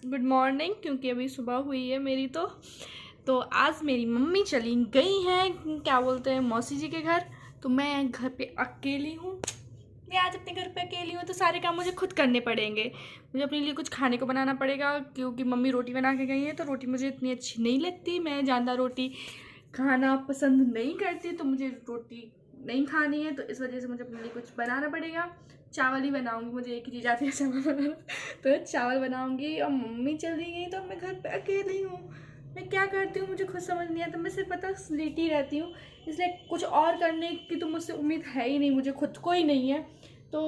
Good morning, क्योंकि अभी सुबह हुई है मेरी। तो आज मेरी मम्मी चली गई हैं, क्या बोलते हैं, मौसी जी के घर। तो मैं घर पे अकेली हूँ। मैं आज अपने घर पे अकेली हूँ तो सारे काम मुझे खुद करने पड़ेंगे। मुझे अपने लिए कुछ खाने को बनाना पड़ेगा, क्योंकि मम्मी रोटी बना के गई है। तो रोटी मुझे इतनी अच्छी नहीं लगती, मैं ज़्यादा रोटी खाना पसंद नहीं करती, तो मुझे रोटी नहीं खानी है। तो इस वजह से मुझे अपने लिए कुछ बनाना पड़ेगा। चावल ही बनाऊंगी, मुझे एक ही चीज़ आती है, चावल बनाना। तो चावल बनाऊंगी। और मम्मी चली गई तो मैं घर पे अकेली हूँ। मैं क्या करती हूँ मुझे खुद समझ नहीं आता। मैं सिर्फ पता लेटी रहती हूँ, इसलिए कुछ और करने की तो मुझसे उम्मीद है ही नहीं, मुझे खुद को ही नहीं है। तो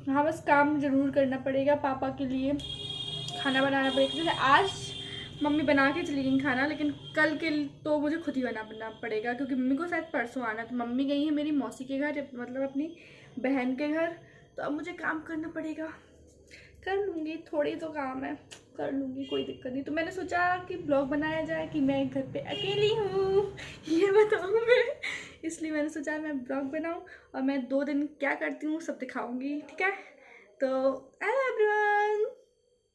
हाँ, बस काम ज़रूर करना पड़ेगा, पापा के लिए खाना बनाना पड़ेगा। जैसे आज मम्मी बना के चली गई खाना, लेकिन कल के तो मुझे खुद ही बनाना पड़ेगा, क्योंकि मम्मी को शायद परसों आना। तो मम्मी गई है मेरी मौसी के घर, मतलब अपनी बहन के घर। तो अब मुझे काम करना पड़ेगा। कर लूँगी, थोड़ी तो काम है, कर लूँगी, कोई दिक्कत नहीं। तो मैंने सोचा कि ब्लॉग बनाया जाए कि मैं घर पे अकेली हूँ, ये बताऊँ मैं। इसलिए मैंने सोचा मैं ब्लॉग बनाऊँ और मैं 2 दिन क्या करती हूँ सब दिखाऊँगी, ठीक है। तो हेलो एवरीवन,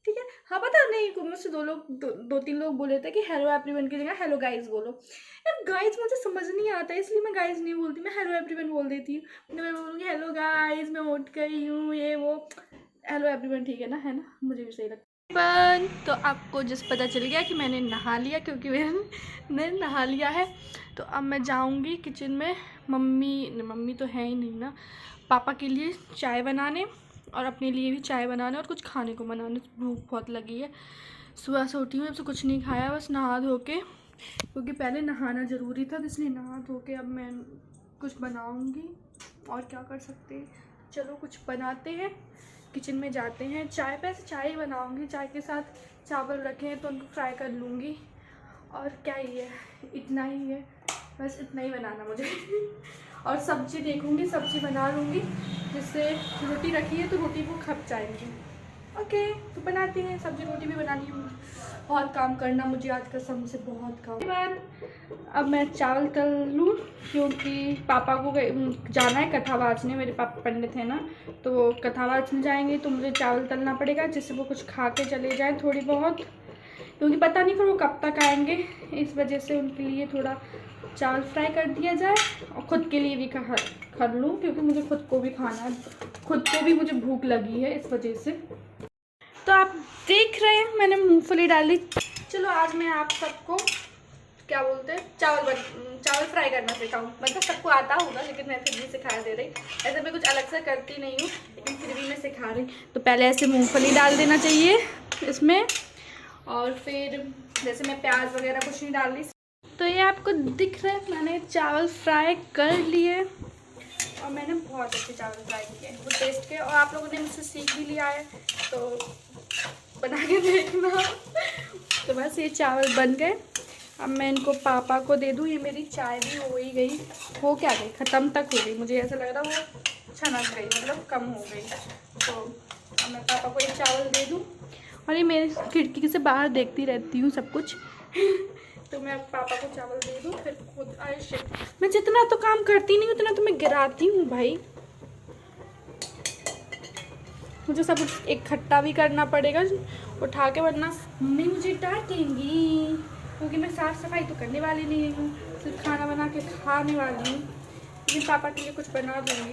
ठीक है। हाँ, पता नहीं, मुझसे दो तीन लोग बोले थे कि हेलो एवरीवन की जगह हेलो गाइस बोलो। यार गाइस मुझे समझ नहीं आता, इसलिए मैं गाइस नहीं बोलती, मैं हेलो एवरीवन बोल देती हूँ। मैं बोलूँगी हेलो गाइस, मैं उठ गई हूँ, ये वो। हेलो एवरीवन ठीक है ना, मुझे भी सही लगता है। तो आपको जिस पता चल गया कि मैंने नहा लिया, क्योंकि मैंने नहा लिया है। तो अब मैं जाऊँगी किचन में। मम्मी तो है ही नहीं ना, पापा के लिए चाय बनाने और अपने लिए भी चाय बनाने और कुछ खाने को बनाने। भूख बहुत लगी है, सुबह से उठी हूँ, अब से कुछ नहीं खाया, बस नहा धो के, क्योंकि पहले नहाना ज़रूरी था, तो इसलिए नहा धो के अब मैं कुछ बनाऊँगी। और क्या कर सकते हैं, चलो कुछ बनाते हैं, किचन में जाते हैं। चाय पे से चाय ही बनाऊँगी, चाय के साथ चावल रखे हैं तो उनको फ्राई कर लूँगी। और क्या ही है, इतना ही है, बस इतना ही बनाना मुझे। और सब्ज़ी देखूँगी, सब्ज़ी बना लूँगी, जिससे रोटी रखी है तो रोटी को खप जाएंगी। ओके, तो बनाते हैं, सब्ज़ी रोटी भी बनानी है। बहुत काम करना मुझे आज कसम से, बहुत काम। अब मैं चावल तल लूँ, क्योंकि पापा को जाना है कथा वाचने। मेरे पापा पंडित हैं ना, तो वो कथा वाचने जाएंगे, तो मुझे चावल तलना पड़ेगा, जिससे वो कुछ खा के चले जाएँ थोड़ी बहुत, क्योंकि पता नहीं फिर वो कब तक आएंगे। इस वजह से उनके लिए थोड़ा चावल फ्राई कर दिया जाए, और ख़ुद के लिए भी कर लूँ, क्योंकि मुझे खुद को भी खाना है, खुद को भी मुझे भूख लगी है, इस वजह से। तो आप देख रहे हैं मैंने मूंगफली डाली। चलो आज मैं आप सबको क्या बोलते हैं, चावल फ्राई करना सिखाऊँ। मतलब सबको आता होगा, लेकिन मैं फिर भी सिखा दे रही। ऐसे मैं कुछ अलग से करती नहीं हूँ, लेकिन फिर भी मैं सिखा रही। तो पहले ऐसे मूंगफली डाल देना चाहिए इसमें, और फिर जैसे मैं प्याज वगैरह कुछ नहीं डाल रही। तो ये आपको दिख रहा है, मैंने चावल फ्राई कर लिए, और मैंने बहुत अच्छे चावल फ्राई किए, वो टेस्ट के। और आप लोगों ने मुझसे सीख भी लिया है, तो बना के देखना। तो बस ये चावल बन गए। अब मैं इनको पापा को दे दूँ। ये मेरी चाय भी हो ही गई, हो क्या गई, ख़त्म तक हो गई, मुझे ऐसा लग रहा वो छनक गई, मतलब कम हो गई। तो अब मैं पापा को ये चावल दे दूँ। और ये मेरी खिड़की से बाहर देखती रहती हूँ सब कुछ। तो मैं पापा को चावल दे दूँ, फिर खुद मैं जितना तो काम करती नहीं, उतना तो मैं गिराती हूँ भाई। मुझे सब इकट्ठा भी करना पड़ेगा उठा के, वरना मम्मी मुझे डांटेंगी, क्योंकि मैं साफ़ सफाई तो करने वाली नहीं हूँ, सिर्फ खाना बना के खाने वाली हूँ। लेकिन पापा के लिए कुछ बना दूँगी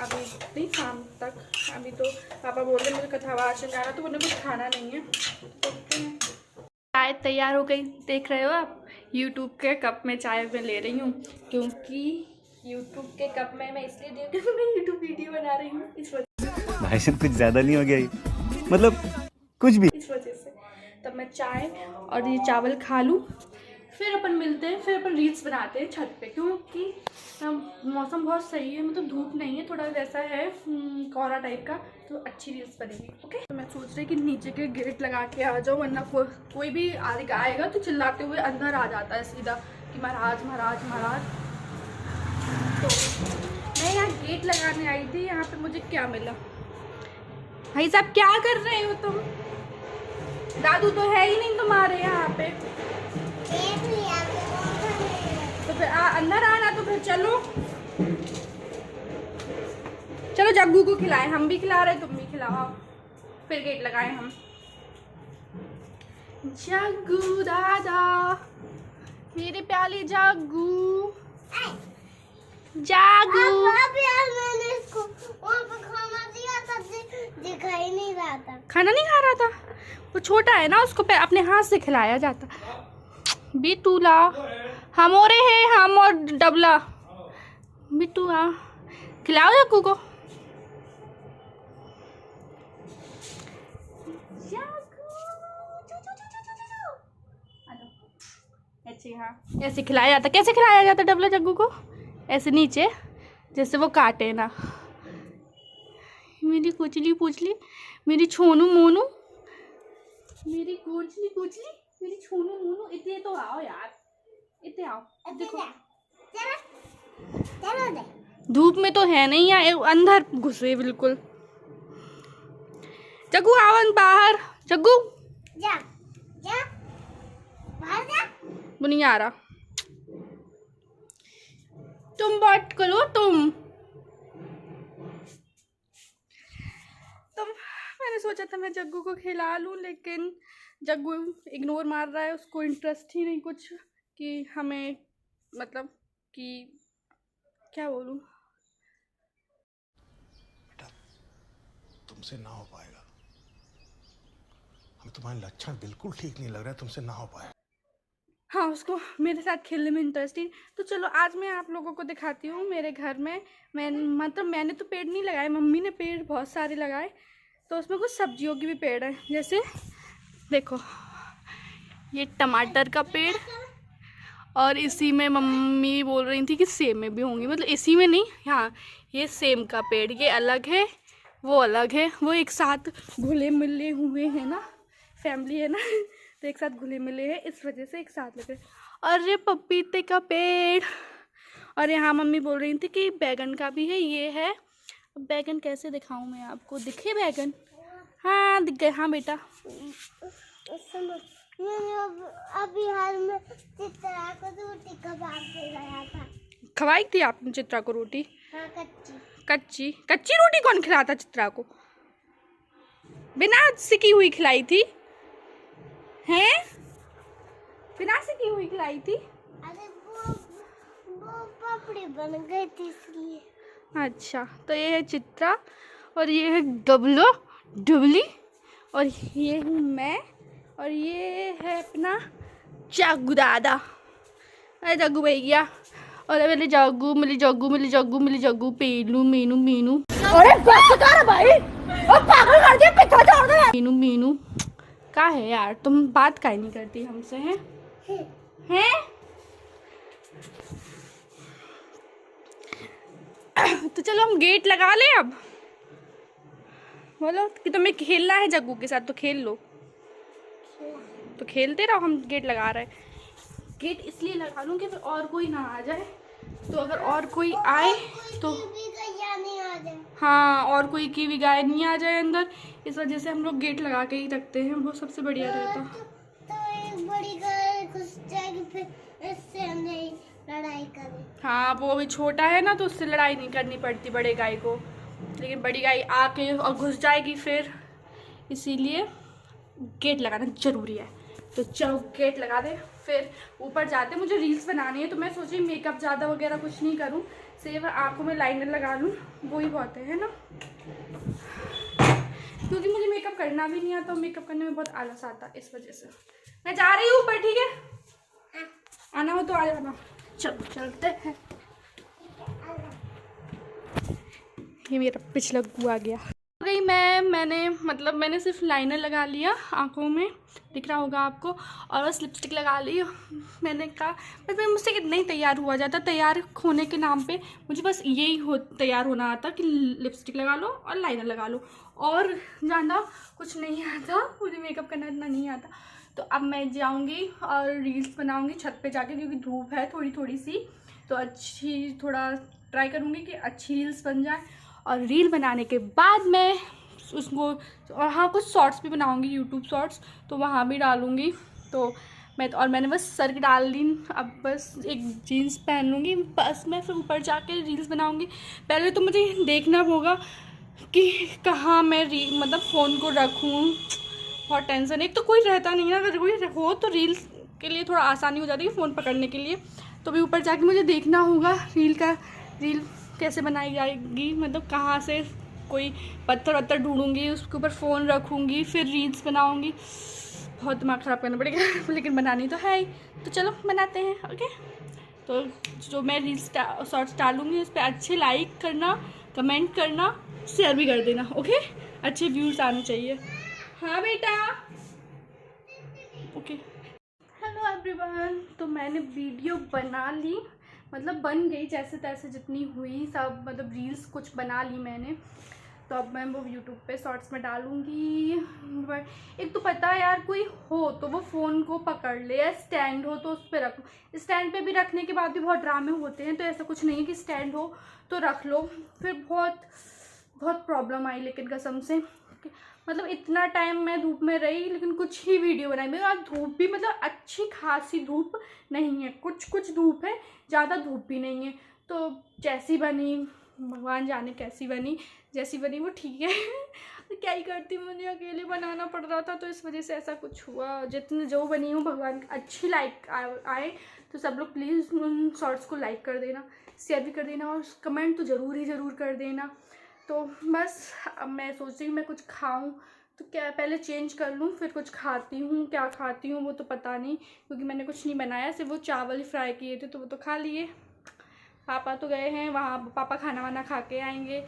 अभी नहीं, शाम तक। अभी तो पापा बोल रहे मुझे कथा वाचन जाना, तो उन्हें कुछ खाना नहीं है। चाय तैयार हो गई, देख रहे हो आप। यूट्यूब के कप में चाय मैं ले रही हूँ, क्योंकि यूट्यूब के कप में मैं इसलिए दे रही हूँ, मैं यूट्यूब वीडियो बना रही हूँ, इस वजह। भाई साहब कुछ ज़्यादा नहीं हो गया ये, मतलब कुछ भी। इस वजह से तब मैं चाय और ये चावल खा लूँ, फिर अपन मिलते हैं, फिर अपन रील्स बनाते हैं छत पे, क्योंकि मौसम बहुत सही है, मतलब धूप नहीं है, थोड़ा वैसा है कोहरा टाइप का, तो अच्छी रील्स बनेगी। ओके, तो मैं सोच रही कि नीचे के गेट लगा के आ जाऊँ, वरना कोई भी आएगा तो चिल्लाते हुए अंदर आ जाता है सीधा कि महाराज महाराज महाराज। तो मैं यहाँ गेट लगाने आई थी, यहाँ पे मुझे क्या मिला। भाई साहब क्या कर रहे हो तुम? दादू तो है ही नहीं तुम्हारे यहाँ पे, तो फिर अंदर आना, तो फिर चलो जग्गू को खिलाएं, हम भी खिला रहे तुम भी खिलाओ, फिर गेट लगाएं हम। जग्गू दादा, मेरे प्याले जग्गू, जागू। मैंने इसको वहाँ पे खाना दिया था, दिखाई नहीं रहा था। खाना नहीं खा रहा था, वो छोटा है ना, उसको अपने हाथ से खिलाया जाता। बिटूला, हम और है, हम और डबला। बिट्टू हाँ, खिलाओ जग्गू को। ऐसे हाँ, ऐसे खिलाया जाता। कैसे खिलाया जाता डबला जग्गू को? ऐसे नीचे, जैसे वो काटे ना। मेरी कुचली पुचली, मेरी छोनू मोनू, मेरी कुचली पुचली, मेरी छोनू मोनू। इतने तो आओ यार, इतने आओ। देखो चलो दे। धूप में तो है नहीं यार, अंदर घुसे बिल्कुल। जग्गू आओ बाहर, जग्गू। जा जा बाहर जा। वो नहीं आ रहा। तुम बात करो तुम। मैंने सोचा था मैं जग्गू को खिला लूं, लेकिन जग्गू इग्नोर मार रहा है, उसको इंटरेस्ट ही नहीं कुछ कि हमें, मतलब कि क्या बोलूं। बेटा तुमसे ना हो पाएगा, हमें तुम्हारे लक्षण बिल्कुल ठीक नहीं लग रहा है, तुमसे ना हो पाएगा। हाँ, उसको मेरे साथ खेलने में इंटरेस्ट ही। तो चलो आज मैं आप लोगों को दिखाती हूँ मेरे घर में। मैंने तो पेड़ नहीं लगाए, मम्मी ने पेड़ बहुत सारे लगाए। तो उसमें कुछ सब्जियों की भी पेड़ है, जैसे देखो ये टमाटर का पेड़, और इसी में मम्मी बोल रही थी कि सेम में भी होंगी, मतलब इसी में नहीं, हाँ ये सेम का पेड़, ये अलग है वो अलग है, वो एक साथ घुले मिले हुए हैं ना, फैमिली है ना, तो एक साथ घुले मिले हैं, इस वजह से एक साथ लग रहे। और ये पपीते का पेड़, और यहाँ मम्मी बोल रही थी कि बैगन का भी है, ये है। बैगन कैसे दिखाऊं मैं आपको, दिखे बैगन? हाँ दिख गए। हाँ बेटा, सुनो, मैंने अभी हाल में चित्रा को रोटी कबाब खिलाया था। खवाई थी आपने चित्रा को रोटी? हाँ कच्ची। कच्ची कच्ची रोटी कौन खिलाता चित्रा को? बिना सिकी हुई खिलाई थी? हैं? बिना सिकी हुई खिलाई थी? अरे वो पापड़ी बन गई थी इसलिए। अच्छा, तो ये है चित्रा, और ये है डबलो डबली, और ये हूँ मैं, और ये है अपना जग्गू दादा। अरे जग्गू भैया, और मेरे जग्गू, मिली जग्गू, मिली जग्गू, मिली जग्गू, पेलू मीनू मीनू। अरे बस कर भाई, और पागल कर दिया, पीछे छोड़ दे। मीनू मीनू का है यार, तुम बात काहे नहीं करती हमसे? हैं हैं? तो चलो हम गेट लगा लें अब। बोलो कि तुम्हें खेलना है जग्गू के साथ तो खेल लो, तो खेलते रहो। हम गेट लगा रहे हैं। गेट इसलिए लगा लूँ कि फिर और कोई ना आ जाए, तो अगर और कोई आए तो नहीं आ जाए। हाँ, और कोई की भी गाय नहीं आ जाए अंदर, इस वजह से हम लोग गेट लगा के ही रखते हैं, वो सबसे बढ़िया रहता। तो एक बड़ी गाय घुस जाएगी, फिर इससे हम नहीं लड़ाई करें। हाँ, वो अभी छोटा है ना, तो उससे लड़ाई नहीं करनी पड़ती बड़े गाय को, लेकिन बड़ी गाय आके और घुस जाएगी फिर, इसीलिए गेट लगाना ज़रूरी है। तो चलो गेट लगा दे, फिर ऊपर जाते। मुझे रील्स बनानी है, तो मैं सोची मेकअप ज़्यादा वगैरह कुछ नहीं करूँ, सिर्फ आँखों में लाइनर लगा लूँ, वो ही बहुत है ना, क्योंकि मुझे मेकअप करना भी नहीं आता, मेकअप करने में बहुत आलस आता, इस वजह से। मैं जा रही हूँ ऊपर, ठीक है? आना हो तो आ जाना। चलो चलते हैं। ये मेरा पिछला गु आ गया। गई मैंने सिर्फ लाइनर लगा लिया आँखों में, दिख रहा होगा आपको, और बस लिपस्टिक लगा ली। मैंने कहा बस मैं मुझसे कितना ही तैयार हुआ जाता, तैयार होने के नाम पे मुझे बस यही तैयार होना आता कि लिपस्टिक लगा लो और लाइनर लगा लो, और ज़्यादा कुछ नहीं आता, मुझे मेकअप करना इतना नहीं आता। तो अब मैं जाऊँगी और रील्स बनाऊँगी छत पे जाके, क्योंकि धूप है थोड़ी थोड़ी सी, तो थोड़ा ट्राई करूँगी कि अच्छी रील्स बन जाए। और रील बनाने के बाद मैं उसको, और हाँ कुछ शॉर्ट्स भी बनाऊँगी, यूट्यूब शॉर्ट्स, तो वहाँ भी डालूँगी। तो मैंने बस सर की डाल दी, अब बस एक जीन्स पहन लूँगी, बस मैं फिर ऊपर जाके रील्स बनाऊँगी। पहले तो मुझे देखना होगा कि कहाँ मैं मतलब फ़ोन को रखूँ, बहुत टेंशन। एक तो कोई रहता नहीं है, अगर कोई हो तो रील्स के लिए थोड़ा आसानी हो जाती है फ़ोन पकड़ने के लिए। तो भी ऊपर जाके मुझे देखना होगा रील कैसे बनाई जाएगी, मतलब कहाँ से कोई पत्थर वत्थर ढूंढूंगी, उसके ऊपर फ़ोन रखूँगी, फिर रील्स बनाऊँगी। बहुत दिमाग ख़राब करना पड़ेगा लेकिन बनानी तो है ही। तो चलो बनाते हैं। ओके, तो जो मैं रील्स शॉर्ट्स डालूँगी उस पर अच्छे लाइक करना, कमेंट करना, शेयर भी कर देना। ओके, अच्छे व्यूज़ आने चाहिए। हाँ बेटा, ओके। हेलो एवरीवन, तो मैंने वीडियो बना ली, मतलब बन गई जैसे तैसे जितनी हुई सब, मतलब रील्स कुछ बना ली मैंने। तो अब मैं वो यूट्यूब पे शॉर्ट्स में डालूँगी। एक तो पता है यार, कोई हो तो वो फ़ोन को पकड़ ले, या स्टैंड हो तो उस पर रख लो। स्टैंड पे भी रखने के बाद भी बहुत ड्रामे होते हैं, तो ऐसा कुछ नहीं है कि स्टैंड हो तो रख लो। फिर बहुत प्रॉब्लम आई लेकिन कसम से, मतलब इतना टाइम मैं धूप में रही लेकिन कुछ ही वीडियो बनाई। मेरे आज धूप भी मतलब अच्छी खासी धूप नहीं है, कुछ धूप है, ज़्यादा धूप भी नहीं है। तो जैसी बनी, भगवान जाने कैसी बनी, जैसी बनी वो ठीक है तो क्या ही करती, मुझे अकेले बनाना पड़ रहा था तो इस वजह से ऐसा कुछ हुआ। जितने जो बनी हूँ भगवान अच्छी लाइक आए तो सब लोग प्लीज़ उन शॉर्ट्स को लाइक कर देना, शेयर भी कर देना और कमेंट तो ज़रूर कर देना। तो बस अब मैं सोच रही हूँ मैं कुछ खाऊं, तो क्या पहले चेंज कर लूँ फिर कुछ खाती हूँ। क्या खाती हूँ वो तो पता नहीं, क्योंकि मैंने कुछ नहीं बनाया, सिर्फ वो चावल ही फ्राई किए थे तो वो तो खा लिए। पापा तो गए हैं वहाँ, पापा खाना वाना खा के आएंगे।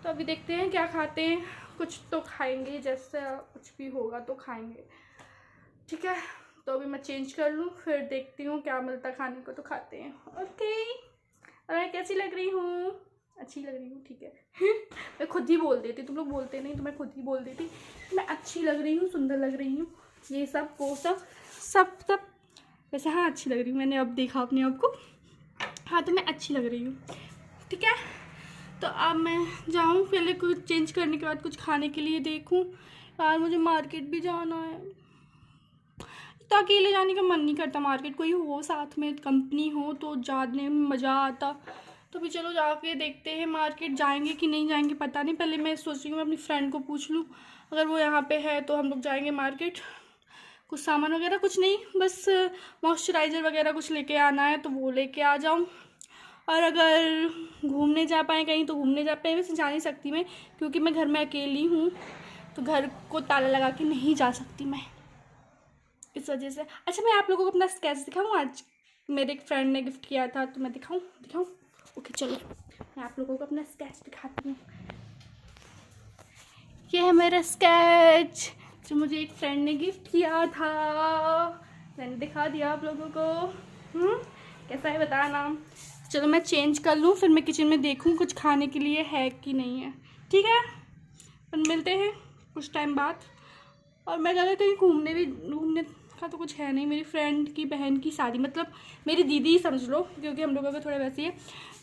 तो अभी देखते हैं क्या खाते हैं, कुछ तो खाएंगे, जैसे कुछ भी होगा तो खाएंगे, ठीक है। तो अभी मैं चेंज कर लूँ फिर देखती हूँ क्या मिलता खाने को तो खाते हैं। ओके, और मैं कैसी लग रही हूँ? अच्छी लग रही हूँ, ठीक है मैं खुद ही बोल देती, तुम लोग बोलते नहीं तो मैं खुद ही बोल देती मैं अच्छी लग रही हूँ, सुंदर लग रही हूँ, ये सब वो सब वैसे। हाँ अच्छी लग रही हूँ, मैंने अब देखा अपने आप को। हाँ तो मैं अच्छी लग रही हूँ, ठीक है। तो अब मैं जाऊँ, पहले कुछ चेंज करने के बाद कुछ खाने के लिए देखूँ। यार मुझे मार्केट भी जाना है, तो अकेले जाने का मन नहीं करता मार्केट, कोई हो साथ में, कंपनी हो तो जाने में मज़ा आता। तो भी चलो जाके देखते हैं, मार्केट जाएंगे कि नहीं जाएंगे पता नहीं। पहले मैं सोच रही हूँ मैं अपनी फ्रेंड को पूछ लूँ, अगर वो यहाँ पे है तो हम लोग जाएंगे मार्केट। कुछ सामान वगैरह कुछ नहीं, बस मॉइस्चराइज़र वगैरह कुछ लेके आना है तो वो लेके आ जाऊँ। और अगर घूमने जा पाएँ कहीं तो घूमने जा पाएँ, वैसे जा नहीं सकती मैं क्योंकि मैं घर में अकेली हूँ, तो घर को ताला लगा के नहीं जा सकती मैं, इस वजह से। अच्छा मैं आप लोगों को अपना स्केच दिखाऊँ, आज मेरे एक फ्रेंड ने गिफ्ट किया था तो मैं दिखाऊँ? ओके चलो मैं आप लोगों को अपना स्केच दिखाती हूँ। ये है मेरा स्केच जो मुझे एक फ्रेंड ने गिफ्ट किया था, मैंने दिखा दिया आप लोगों को। कैसा है बताना। चलो मैं चेंज कर लूँ फिर मैं किचन में देखूँ कुछ खाने के लिए है कि नहीं है, ठीक है। फिर मिलते हैं कुछ टाइम बाद। और मैं ज़्यादा कहीं घूमने का तो कुछ है नहीं, मेरी फ्रेंड की बहन की शादी, मतलब मेरी दीदी ही समझ लो क्योंकि हम लोगों का थोड़ा वैसे है,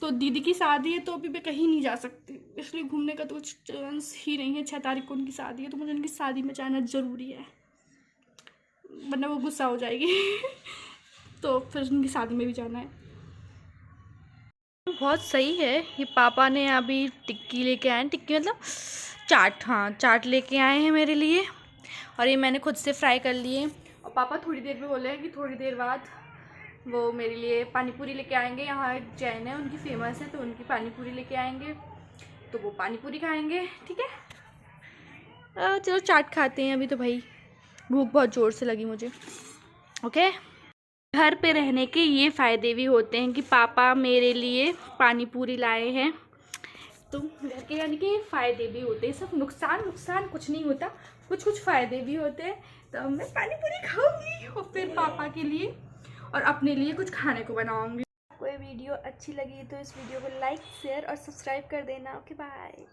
तो दीदी की शादी है तो अभी मैं कहीं नहीं जा सकती, इसलिए घूमने का तो कुछ चांस ही नहीं है। 6 तारीख को उनकी शादी है तो मुझे उनकी शादी में जाना ज़रूरी है, वरना वो गुस्सा हो जाएगी तो फिर उनकी शादी में भी जाना है। बहुत सही है, ये पापा ने अभी टिक्की लेके आए हैं, टिक्की मतलब चाट, हाँ चाट लेके आए हैं मेरे लिए, और ये मैंने खुद से फ्राई कर लिए। और पापा थोड़ी देर में बोले हैं कि थोड़ी देर बाद वो मेरे लिए पानी पूरी लेके आएंगे, यहाँ जैन है उनकी फेमस है तो उनकी पानी पूरी लेके आएंगे, तो वो पानी पूरी खाएंगे, ठीक है। चलो चाट खाते हैं, अभी तो भाई भूख बहुत ज़ोर से लगी मुझे। ओके, घर पे रहने के ये फ़ायदे भी होते हैं कि पापा मेरे लिए पानी पूरी लाए हैं, तो घर के रहने के फ़ायदे भी होते हैं, सब नुकसान कुछ नहीं होता, कुछ फ़ायदे भी होते हैं। तो मैं पानी पूरी खाऊंगी और फिर पापा के लिए और अपने लिए कुछ खाने को बनाऊंगी। कोई वीडियो अच्छी लगी तो इस वीडियो को लाइक शेयर और सब्सक्राइब कर देना। Okay bye.